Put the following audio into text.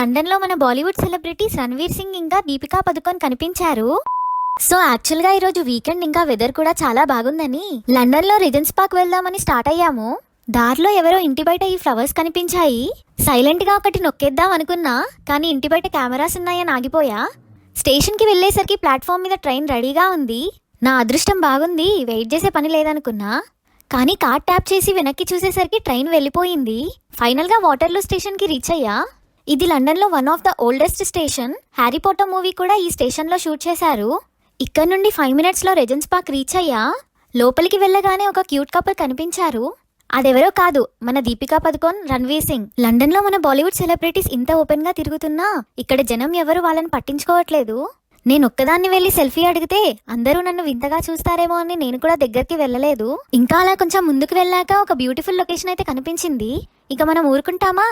London లో మన Bollywood celebrities Ranveer Singh ఇంకా దీపికా పదుకొన్ కనిపించారు. సో యాక్చువల్ గా ఈరోజు వీకెండ్ ఇంకా వెదర్ కూడా చాలా బాగుందని లండన్ లో రిజెన్స్ పార్క్ వెళ్దామని స్టార్ట్ అయ్యాము. దారిలో ఎవరో ఇంటి బయట ఈ ఫ్లవర్స్ కనిపించాయి. సైలెంట్ గా ఒకటి నొక్కేద్దాం అనుకున్నా, కానీ ఇంటి బయట కెమెరాస్ ఉన్నాయని ఆగిపోయా. స్టేషన్ కి వెళ్లేసరికి ప్లాట్ఫామ్ మీద ట్రైన్ రెడీగా ఉంది. నా అదృష్టం బాగుంది, వెయిట్ చేసే పని లేదనుకున్నా. కానీ కార్ ట్యాప్ చేసి వెనక్కి చూసేసరికి ట్రైన్ వెళ్ళిపోయింది. ఫైనల్ గా వాటర్లూ స్టేషన్ కి రీచ్ అయ్యా. ఇది లండన్ లో one of the oldest station. Harry Potter movie కూడా ఈ స్టేషన్ లో షూట్ చేశారు. ఇక్కడ నుండి 5 minutes లో రిజెన్స్ పార్క్ రీచ్ అయ్యా. లోపలికి వెళ్ళగానే ఒక క్యూట్ కపుల్ కనిపించారు. అదెవరో కాదు, మన దీపికా పదుకొన్, రణ్వీర్ సింగ్. లండన్ లో మన బాలీవుడ్ సెలబ్రిటీస్ ఇంత ఓపెన్ గా తిరుగుతున్నా ఇక్కడ జనం ఎవరు వాళ్ళని పట్టించుకోవట్లేదు. నేను ఒక్కదాన్ని వెళ్లి సెల్ఫీ అడిగితే అందరూ నన్ను వింతగా చూస్తారేమో అని నేను కూడా దగ్గరికి వెళ్ళలేదు. ఇంకా అలా కొంచెం ముందుకు వెళ్ళాక ఒక బ్యూటిఫుల్ లొకేషన్ అయితే కనిపించింది. ఇక మనం ఊరుకుంటామా?